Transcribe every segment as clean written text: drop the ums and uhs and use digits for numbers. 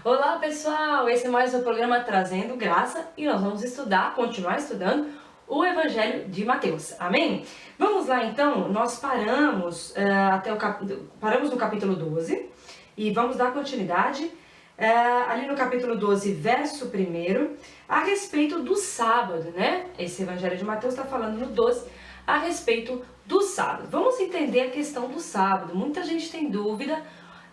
Olá pessoal, esse é mais um programa Trazendo Graça e nós vamos continuar estudando o Evangelho de Mateus, amém? Vamos lá então, nós paramos, paramos no capítulo 12 e vamos dar continuidade ali no capítulo 12, verso 1, a respeito do sábado, né? Esse Evangelho de Mateus está falando no 12 a respeito do sábado. Vamos entender a questão do sábado, muita gente tem dúvida.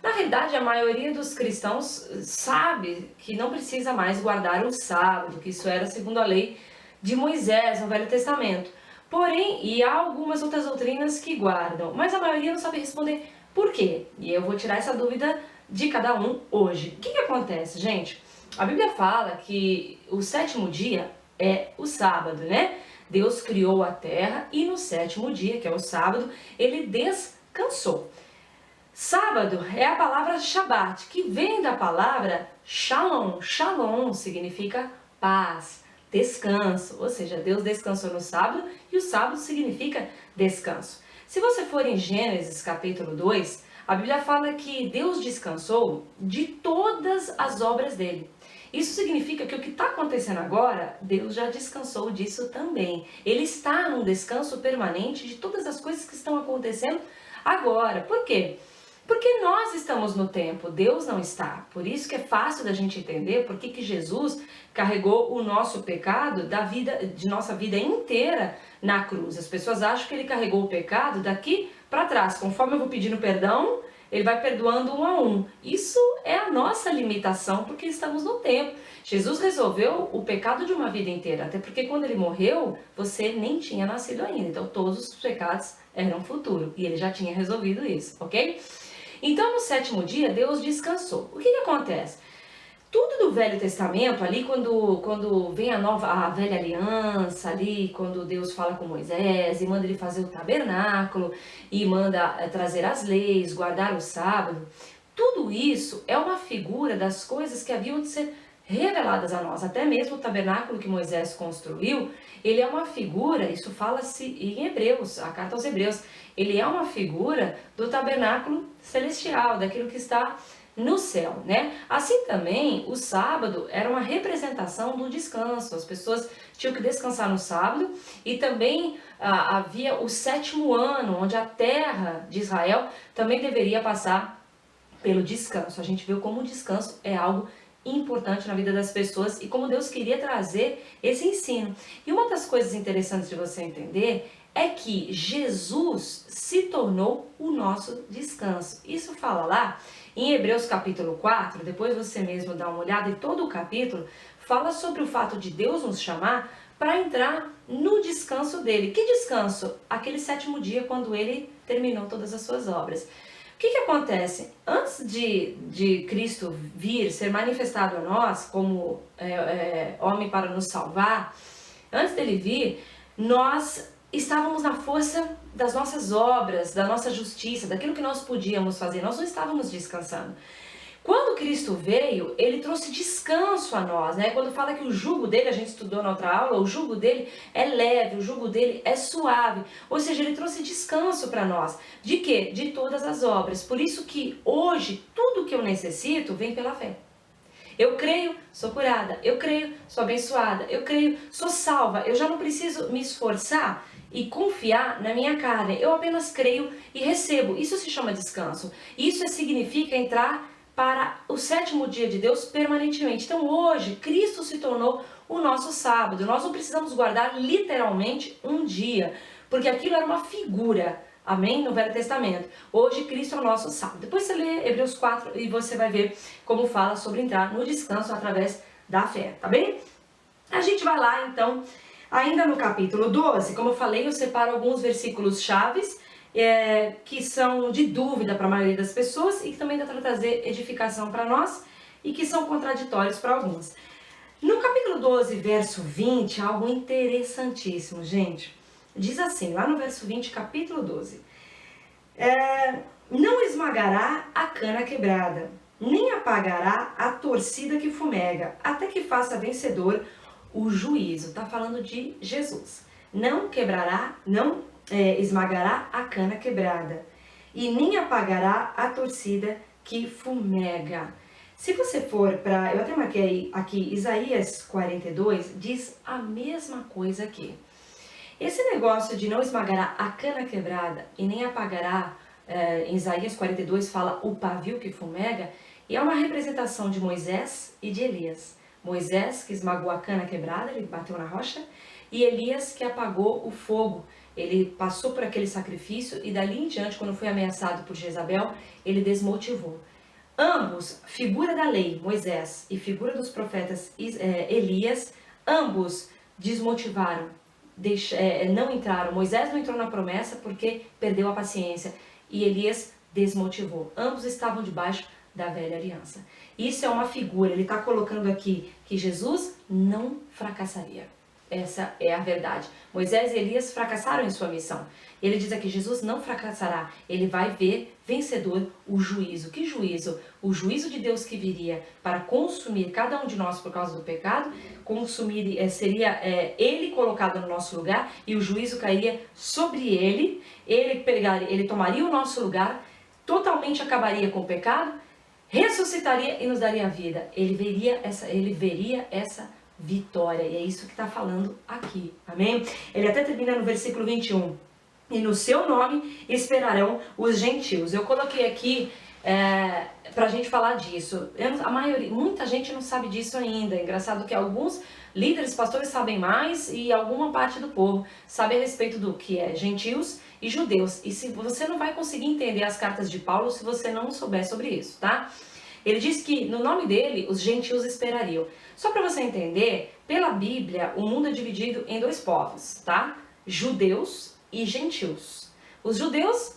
Na realidade, a maioria dos cristãos sabe que não precisa mais guardar o sábado, que isso era segundo a lei de Moisés no Velho Testamento. Porém, e há algumas outras doutrinas que guardam, mas a maioria não sabe responder por quê. E eu vou tirar essa dúvida de cada um hoje. O que acontece, gente? A Bíblia fala que o sétimo dia é o sábado, né? Deus criou a terra e no sétimo dia, que é o sábado, ele descansou. Sábado é a palavra Shabat, que vem da palavra Shalom. Shalom significa paz, descanso, ou seja, Deus descansou no sábado e o sábado significa descanso. Se você for em Gênesis capítulo 2, a Bíblia fala que Deus descansou de todas as obras dele. Isso significa que o que está acontecendo agora, Deus já descansou disso também. Ele está num descanso permanente de todas as coisas que estão acontecendo agora. Por quê? Porque nós estamos no tempo, Deus não está. Por isso que é fácil da gente entender por que Jesus carregou o nosso pecado de nossa vida inteira na cruz. As pessoas acham que ele carregou o pecado daqui para trás. Conforme eu vou pedindo perdão, ele vai perdoando um a um. Isso é a nossa limitação, porque estamos no tempo. Jesus resolveu o pecado de uma vida inteira, até porque quando ele morreu, você nem tinha nascido ainda. Então todos os pecados eram futuro, e ele já tinha resolvido isso, ok? Então, no sétimo dia, Deus descansou. O que acontece? Tudo do Velho Testamento, ali quando vem a velha aliança, ali quando Deus fala com Moisés e manda ele fazer o tabernáculo e manda trazer as leis, guardar o sábado, tudo isso é uma figura das coisas que haviam de ser reveladas a nós. Até mesmo o tabernáculo que Moisés construiu, ele é uma figura, isso fala-se em Hebreus, a carta aos Hebreus, ele é uma figura do tabernáculo celestial, daquilo que está no céu, né? Assim também, o sábado era uma representação do descanso. As pessoas tinham que descansar no sábado e também havia o sétimo ano, onde a terra de Israel também deveria passar pelo descanso. A gente viu como o descanso é algo importante na vida das pessoas e como Deus queria trazer esse ensino. E uma das coisas interessantes de você entender é que Jesus se tornou o nosso descanso. Isso fala lá em Hebreus capítulo 4, depois você mesmo dá uma olhada e todo o capítulo fala sobre o fato de Deus nos chamar para entrar no descanso dele. Que descanso? Aquele sétimo dia quando ele terminou todas as suas obras. O que acontece? Antes de Cristo vir, ser manifestado a nós como homem para nos salvar, antes dele vir, nós estávamos na força das nossas obras, da nossa justiça, daquilo que nós podíamos fazer. Nós não estávamos descansando. Quando Cristo veio, ele trouxe descanso a nós, né? Quando fala que o jugo dele, a gente estudou na outra aula, o jugo dele é leve, o jugo dele é suave. Ou seja, ele trouxe descanso para nós. De quê? De todas as obras. Por isso que hoje, tudo que eu necessito vem pela fé. Eu creio, sou curada. Eu creio, sou abençoada. Eu creio, sou salva. Eu já não preciso me esforçar e confiar na minha carne. Eu apenas creio e recebo. Isso se chama descanso. Isso significa entrar para o sétimo dia de Deus permanentemente. Então hoje, Cristo se tornou o nosso sábado. Nós não precisamos guardar literalmente um dia, porque aquilo era uma figura, amém? No Velho Testamento. Hoje, Cristo é o nosso sábado. Depois você lê Hebreus 4 e você vai ver como fala sobre entrar no descanso através da fé, tá bem? A gente vai lá, então, ainda no capítulo 12, como eu falei, eu separo alguns versículos chaves, que são de dúvida para a maioria das pessoas e que também dá para trazer edificação para nós e que são contraditórios para alguns. No capítulo 12, verso 20, algo interessantíssimo, gente. Diz assim, lá no verso 20, capítulo 12. Não esmagará a cana quebrada, nem apagará a torcida que fumega, até que faça vencedor o juízo. Está falando de Jesus. Não quebrará, não esmagará a cana quebrada, e nem apagará a torcida que fumega. Se você for para, eu até marquei aqui, Isaías 42, diz a mesma coisa aqui. Esse negócio de não esmagará a cana quebrada e nem apagará, em Isaías 42 fala o pavio que fumega, e é uma representação de Moisés e de Elias. Moisés que esmagou a cana quebrada, ele bateu na rocha, e Elias que apagou o fogo. Ele passou por aquele sacrifício e dali em diante, quando foi ameaçado por Jezabel, ele desmotivou. Ambos, figura da lei, Moisés, e figura dos profetas, Elias, ambos desmotivaram, não entraram. Moisés não entrou na promessa porque perdeu a paciência, e Elias desmotivou. Ambos estavam debaixo da velha aliança. Isso é uma figura, ele está colocando aqui que Jesus não fracassaria. Essa é a verdade. Moisés e Elias fracassaram em sua missão. Ele diz aqui, Jesus não fracassará. Ele vai ver vencedor o juízo. Que juízo? O juízo de Deus que viria para consumir cada um de nós por causa do pecado. Seria ele colocado no nosso lugar e o juízo cairia sobre ele. Ele tomaria o nosso lugar, totalmente acabaria com o pecado, ressuscitaria e nos daria a vida. Ele veria essa vitória, e é isso que está falando aqui, amém? Ele até termina no versículo 21, e no seu nome esperarão os gentios. Eu coloquei aqui pra gente falar disso. Muita gente não sabe disso ainda. É engraçado que alguns líderes, pastores sabem mais e alguma parte do povo sabe a respeito do que é gentios e judeus. E se você não vai conseguir entender as cartas de Paulo se você não souber sobre isso, tá? Ele diz que no nome dele os gentios esperariam. Só para você entender, pela Bíblia o mundo é dividido em dois povos, tá? Judeus e gentios. Os judeus,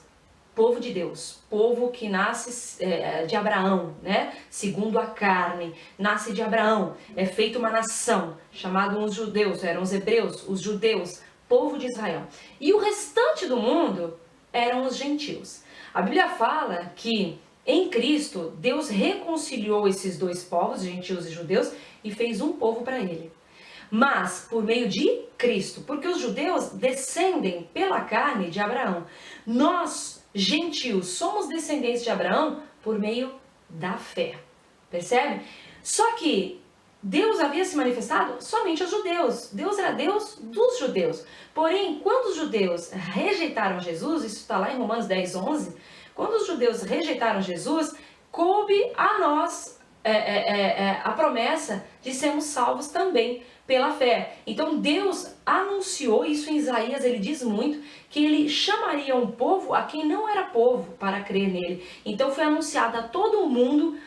povo de Deus, povo que nasce de Abraão, né? Segundo a carne, nasce de Abraão, é feita uma nação, chamada os judeus, eram os hebreus, os judeus, povo de Israel. E o restante do mundo eram os gentios. A Bíblia fala que em Cristo, Deus reconciliou esses dois povos, gentios e judeus, e fez um povo para ele. Mas por meio de Cristo, porque os judeus descendem pela carne de Abraão. Nós, gentios, somos descendentes de Abraão por meio da fé. Percebe? Só que Deus havia se manifestado somente aos judeus. Deus era Deus dos judeus. Porém, quando os judeus rejeitaram Jesus, isso está lá em Romanos 10, 11, quando os judeus rejeitaram Jesus, coube a nós a promessa de sermos salvos também pela fé. Então Deus anunciou isso em Isaías, ele diz muito, que ele chamaria um povo a quem não era povo para crer nele. Então foi anunciado a todo o mundo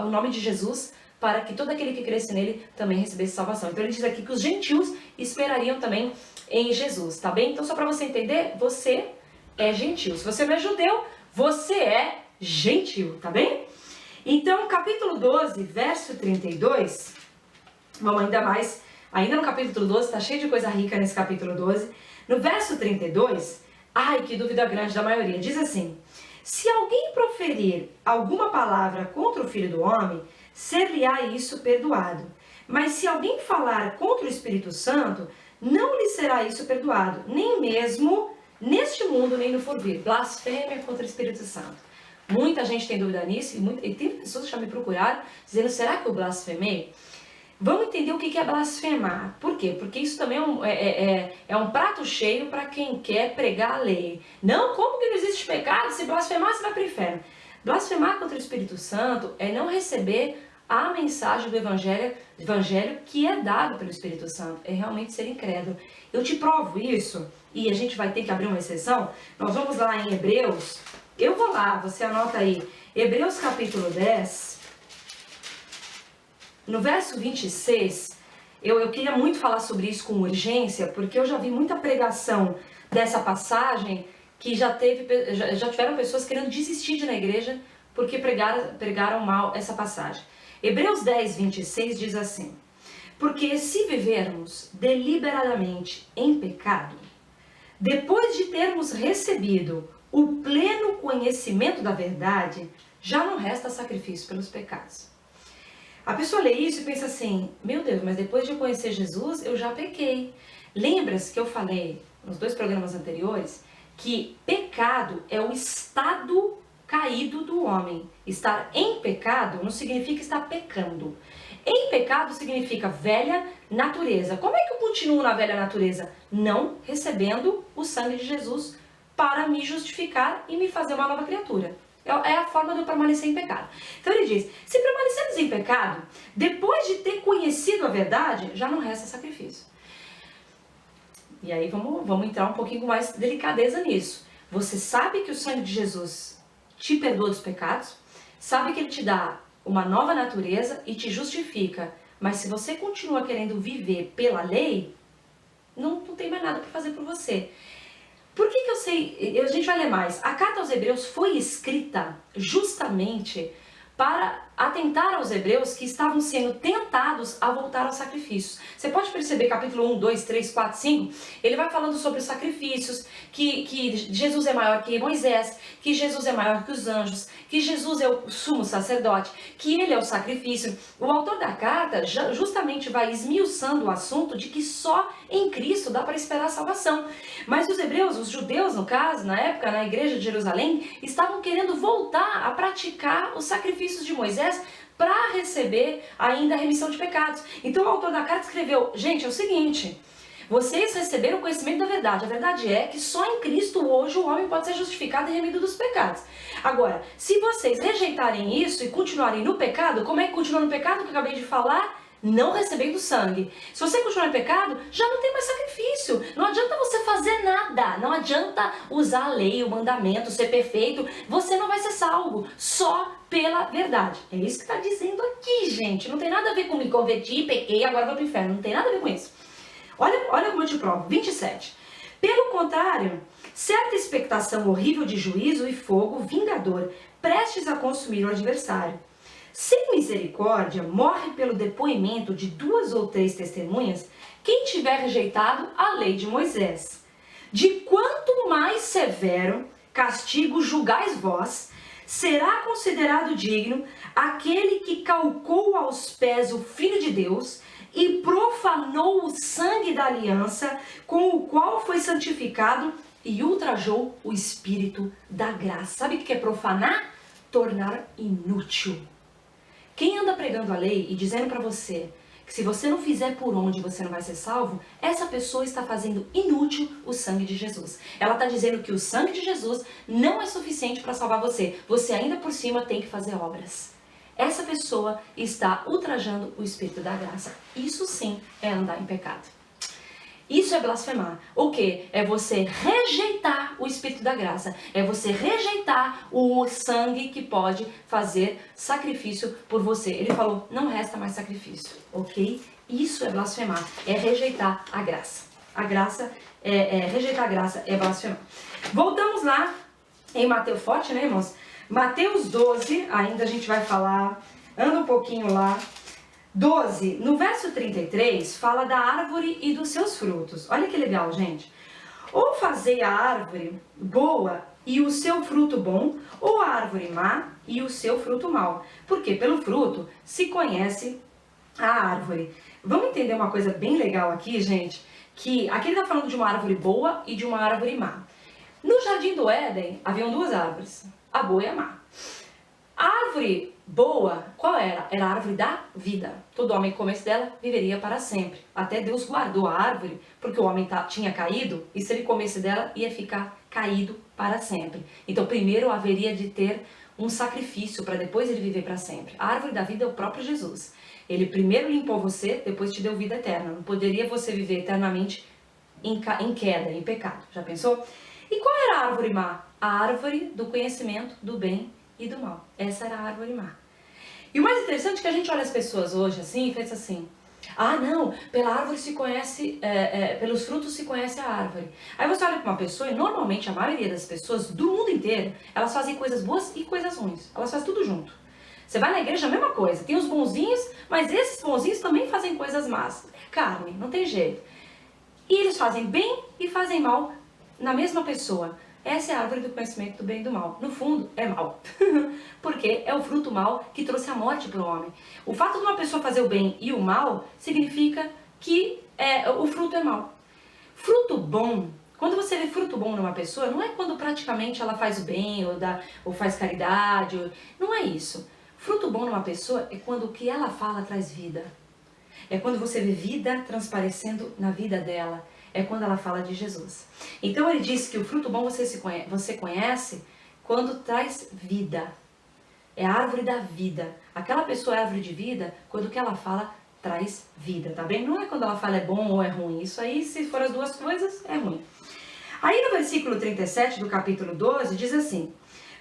o nome de Jesus, para que todo aquele que cresce nele também recebesse salvação. Então ele diz aqui que os gentios esperariam também em Jesus, tá bem? Então só para você entender, você é gentil. Se você não é judeu, você é gentil, tá bem? Então, capítulo 12, verso 32, vamos ainda no capítulo 12, tá cheio de coisa rica nesse capítulo 12. No verso 32, ai, que dúvida grande da maioria, diz assim: se alguém proferir alguma palavra contra o Filho do Homem, ser-lhe-á isso perdoado. Mas se alguém falar contra o Espírito Santo, não lhe será isso perdoado, nem mesmo neste mundo, nem no porvir. Blasfêmia contra o Espírito Santo. Muita gente tem dúvida nisso, e tem pessoas que já me procuraram, dizendo, será que eu blasfemei? Vamos entender o que é blasfemar. Por quê? Porque isso também é um prato cheio para quem quer pregar a lei. Não, como que não existe pecado? Se blasfemar, você vai para o inferno. Blasfemar contra o Espírito Santo é não receber a mensagem do evangelho que é dado pelo Espírito Santo. É realmente ser incrédulo. Eu te provo isso, e a gente vai ter que abrir uma exceção. Nós vamos lá em Hebreus. Eu vou lá, você anota aí. Hebreus capítulo 10, no verso 26, eu queria muito falar sobre isso com urgência, porque eu já vi muita pregação dessa passagem, que já tiveram pessoas querendo desistir de ir na igreja, porque pregaram mal essa passagem. Hebreus 10, 26 diz assim: porque se vivermos deliberadamente em pecado, depois de termos recebido o pleno conhecimento da verdade, já não resta sacrifício pelos pecados. A pessoa lê isso e pensa assim, meu Deus, mas depois de eu conhecer Jesus, eu já pequei. Lembra-se que eu falei nos 2 programas anteriores que pecado é o estado caído do homem. Estar em pecado não significa estar pecando. Em pecado significa velha natureza. Como é que eu continuo na velha natureza? Não recebendo o sangue de Jesus para me justificar e me fazer uma nova criatura. É a forma de eu permanecer em pecado. Então ele diz, se permanecemos em pecado, depois de ter conhecido a verdade, já não resta sacrifício. E aí vamos entrar um pouquinho com mais delicadeza nisso. Você sabe que o sangue de Jesus te perdoa dos pecados, sabe que ele te dá uma nova natureza e te justifica, mas se você continua querendo viver pela lei, não tem mais nada para fazer por você. Por que eu sei? A gente vai ler mais. A carta aos Hebreus foi escrita justamente para atentar aos hebreus que estavam sendo tentados a voltar aos sacrifícios. Você pode perceber, capítulo 1, 2, 3, 4, 5, ele vai falando sobre os sacrifícios, que Jesus é maior que Moisés, que Jesus é maior que os anjos, que Jesus é o sumo sacerdote, que ele é o sacrifício. O autor da carta justamente vai esmiuçando o assunto de que só em Cristo dá para esperar a salvação. Mas os hebreus, os judeus no caso, na época, na igreja de Jerusalém, estavam querendo voltar a praticar os sacrifícios de Moisés para receber ainda a remissão de pecados. Então o autor da carta escreveu, gente, é o seguinte, vocês receberam o conhecimento da verdade. A verdade é que só em Cristo hoje o homem pode ser justificado e remido dos pecados. Agora, se vocês rejeitarem isso e continuarem no pecado, como é que continua no pecado que eu acabei de falar? Não recebendo sangue. Se você continuar em pecado, já não tem mais sacrifício. Não adianta você fazer nada. Não adianta usar a lei, o mandamento, ser perfeito. Você não vai ser salvo. Só pela verdade. É isso que está dizendo aqui, gente. Não tem nada a ver com me converti, pequei, agora vou para o inferno. Não tem nada a ver com isso. Olha como eu te provo. 27. Pelo contrário, certa expectação horrível de juízo e fogo vingador, prestes a consumir o adversário. Sem misericórdia, morre pelo depoimento de 2 ou 3 testemunhas quem tiver rejeitado a lei de Moisés. De quanto mais severo castigo julgais vós, será considerado digno aquele que calcou aos pés o Filho de Deus e profanou o sangue da aliança com o qual foi santificado e ultrajou o Espírito da graça. Sabe o que é profanar? Tornar inútil. Quem anda pregando a lei e dizendo para você que se você não fizer por onde você não vai ser salvo, essa pessoa está fazendo inútil o sangue de Jesus. Ela está dizendo que o sangue de Jesus não é suficiente para salvar você. Você ainda por cima tem que fazer obras. Essa pessoa está ultrajando o Espírito da graça. Isso sim é andar em pecado. Isso é blasfemar. O quê? É você rejeitar o Espírito da graça. É você rejeitar o sangue que pode fazer sacrifício por você. Ele falou, não resta mais sacrifício, ok? Isso é blasfemar. É rejeitar a graça. A graça, rejeitar a graça é blasfemar. Voltamos lá em Mateus, forte, né, irmãos? Mateus 12, ainda a gente vai falar, anda um pouquinho lá. 12, no verso 33, fala da árvore e dos seus frutos. Olha que legal, gente. Ou fazei a árvore boa e o seu fruto bom, ou a árvore má e o seu fruto mau. Porque pelo fruto se conhece a árvore. Vamos entender uma coisa bem legal aqui, gente? Que aqui ele está falando de uma árvore boa e de uma árvore má. No Jardim do Éden, haviam 2 árvores, a boa e a má. A árvore boa, qual era? Era a árvore da vida. Todo homem que comesse dela viveria para sempre. Até Deus guardou a árvore, porque o homem tinha caído, e se ele comesse dela, ia ficar caído para sempre. Então, primeiro haveria de ter um sacrifício, para depois ele viver para sempre. A árvore da vida é o próprio Jesus. Ele primeiro limpou você, depois te deu vida eterna. Não poderia você viver eternamente em queda, em pecado. Já pensou? E qual era a árvore má? A árvore do conhecimento do bem e do mal. Essa era a árvore má. E o mais interessante é que a gente olha as pessoas hoje assim e pensa assim, ah não, pela árvore se conhece, pelos frutos se conhece a árvore. Aí você olha para uma pessoa e normalmente a maioria das pessoas do mundo inteiro, elas fazem coisas boas e coisas ruins. Elas fazem tudo junto. Você vai na igreja, a mesma coisa. Tem os bonzinhos, mas esses bonzinhos também fazem coisas más. É carne, não tem jeito. E eles fazem bem e fazem mal na mesma pessoa. Essa é a árvore do conhecimento do bem e do mal. No fundo, é mal. Porque é o fruto mal que trouxe a morte para o homem. O fato de uma pessoa fazer o bem e o mal significa que o fruto é mal. Fruto bom, Quando você vê fruto bom numa pessoa, não é quando praticamente ela faz o bem ou faz caridade, não é isso. Fruto bom numa pessoa é quando o que ela fala traz vida. É quando você vê vida transparecendo na vida dela. É quando ela fala de Jesus. Então ele diz que o fruto bom você conhece quando traz vida. É a árvore da vida. Aquela pessoa é árvore de vida quando o que ela fala traz vida, tá bem? Não é quando ela fala é bom ou é ruim. Isso aí, se for as duas coisas, é ruim. Aí no versículo 37 do capítulo 12 diz assim: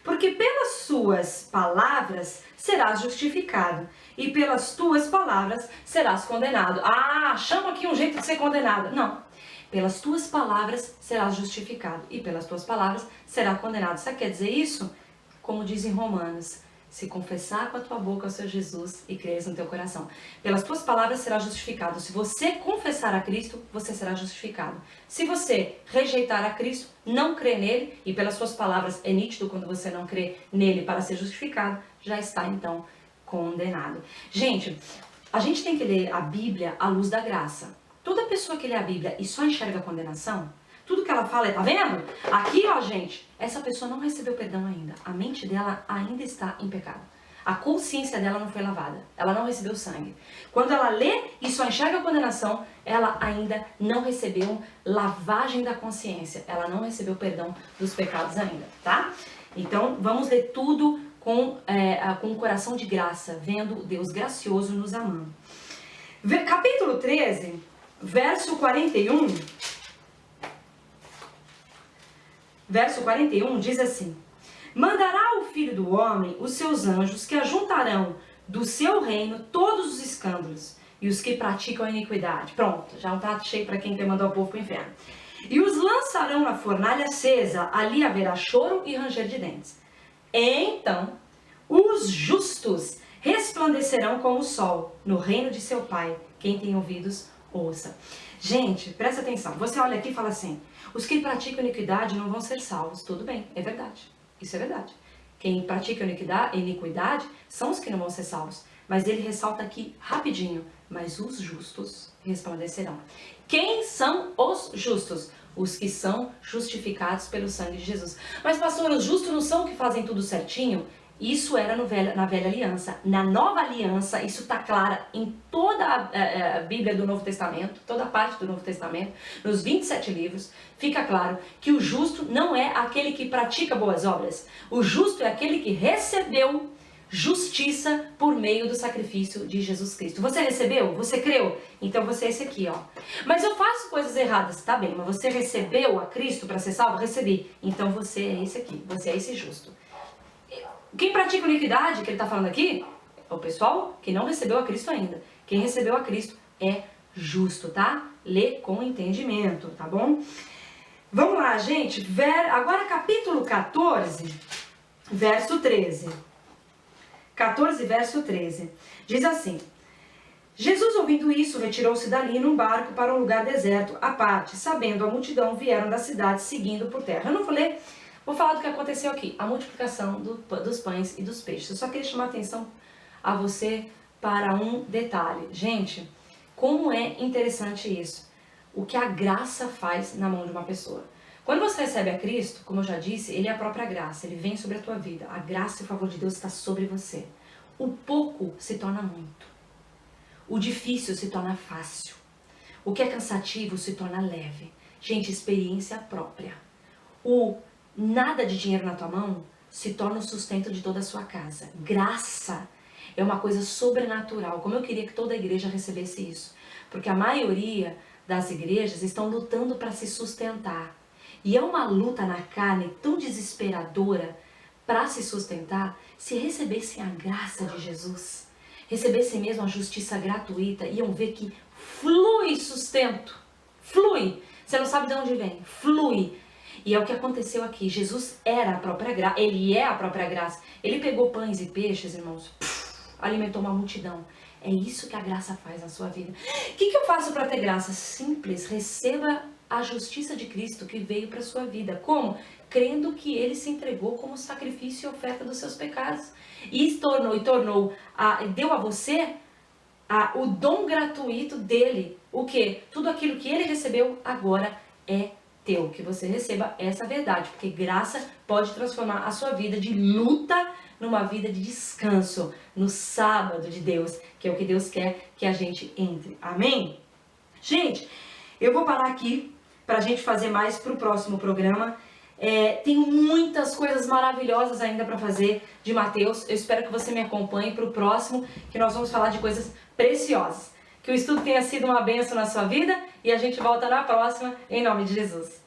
porque pelas suas palavras serás justificado, e pelas tuas palavras serás condenado. Ah, chama aqui um jeito de ser condenado. Não. Pelas tuas palavras serás justificado, e pelas tuas palavras será condenado. Sabe o que quer dizer isso? Como diz em Romanos: se confessar com a tua boca o Senhor Jesus e creres no teu coração, pelas tuas palavras será justificado. Se você confessar a Cristo, você será justificado. Se você rejeitar a Cristo, não crê nele, e pelas suas palavras é nítido quando você não crê nele para ser justificado, já está então condenado. Gente, a gente tem que ler a Bíblia à luz da graça. Toda pessoa que lê a Bíblia e só enxerga a condenação, tudo que ela fala é, tá vendo? Aqui, ó, gente, essa pessoa não recebeu perdão ainda. A mente dela ainda está em pecado. A consciência dela não foi lavada. Ela não recebeu sangue. Quando ela lê e só enxerga a condenação, ela ainda não recebeu lavagem da consciência. Ela não recebeu perdão dos pecados ainda, tá? Então, vamos ler tudo com o coração de graça, vendo Deus gracioso nos amando. Capítulo 13, verso 41... Verso 41 diz assim: mandará o Filho do Homem os seus anjos, que ajuntarão do seu reino todos os escândalos e os que praticam a iniquidade. Pronto, já um prato cheio para quem quer mandar o povo para o inferno. E os lançarão na fornalha acesa, ali haverá choro e ranger de dentes. Então os justos resplandecerão como o sol no reino de seu Pai. Quem tem ouvidos, ouça. Gente, presta atenção. Você olha aqui e fala assim: os que praticam iniquidade não vão ser salvos. Tudo bem, é verdade. Isso é verdade. Quem pratica iniquidade são os que não vão ser salvos. Mas ele ressalta aqui rapidinho: mas os justos resplandecerão. Quem são os justos? Os que são justificados pelo sangue de Jesus. Mas pastor, os justos não são os que fazem tudo certinho? Isso era na velha aliança. Na nova aliança, isso está claro em toda a Bíblia do Novo Testamento, toda a parte do Novo Testamento, nos 27 livros, fica claro que o justo não é aquele que pratica boas obras. O justo é aquele que recebeu justiça por meio do sacrifício de Jesus Cristo. Você recebeu? Você creu? Então você é esse aqui, ó. Mas eu faço coisas erradas, tá bem, mas você recebeu a Cristo para ser salvo? Recebi. Então você é esse aqui, você é esse justo. Quem pratica iniquidade, que ele está falando aqui, é o pessoal que não recebeu a Cristo ainda. Quem recebeu a Cristo é justo, tá? Lê com entendimento, tá bom? Vamos lá, gente. Agora capítulo 14, verso 13. 14, verso 13. Diz assim: Jesus, ouvindo isso, retirou-se dali num barco para um lugar deserto, à parte. Sabendo a multidão, vieram da cidade seguindo por terra. Eu não falei... Vou falar do que aconteceu aqui, a multiplicação dos pães e dos peixes. Eu só queria chamar a atenção a você para um detalhe. Gente, como é interessante isso. O que a graça faz na mão de uma pessoa. Quando você recebe a Cristo, como eu já disse, Ele é a própria graça. Ele vem sobre a tua vida. A graça e o favor de Deus está sobre você. O pouco se torna muito. O difícil se torna fácil. O que é cansativo se torna leve. Gente, experiência própria. Nada de dinheiro na tua mão se torna o sustento de toda a sua casa. Graça é uma coisa sobrenatural. Como eu queria que toda a igreja recebesse isso. Porque a maioria das igrejas estão lutando para se sustentar. E é uma luta na carne tão desesperadora para se sustentar. Se recebessem a graça de Jesus, recebessem mesmo a justiça gratuita, iam ver que flui sustento. Flui. Você não sabe de onde vem. Flui. E é o que aconteceu aqui. Jesus era a própria graça. Ele é a própria graça. Ele pegou pães e peixes, irmãos. Alimentou uma multidão. É isso que a graça faz na sua vida. O que eu faço para ter graça? Simples. Receba a justiça de Cristo que veio para sua vida. Como? Crendo que Ele se entregou como sacrifício e oferta dos seus pecados. E deu a você o dom gratuito dele. O quê? Tudo aquilo que Ele recebeu agora é teu, que você receba essa verdade, porque graça pode transformar a sua vida de luta numa vida de descanso, no sábado de Deus, que é o que Deus quer que a gente entre. Amém? Gente, eu vou parar aqui pra gente fazer mais pro próximo programa. Tem muitas coisas maravilhosas ainda para fazer de Mateus. Eu espero que você me acompanhe pro próximo, que nós vamos falar de coisas preciosas. Que o estudo tenha sido uma bênção na sua vida e a gente volta na próxima, em nome de Jesus.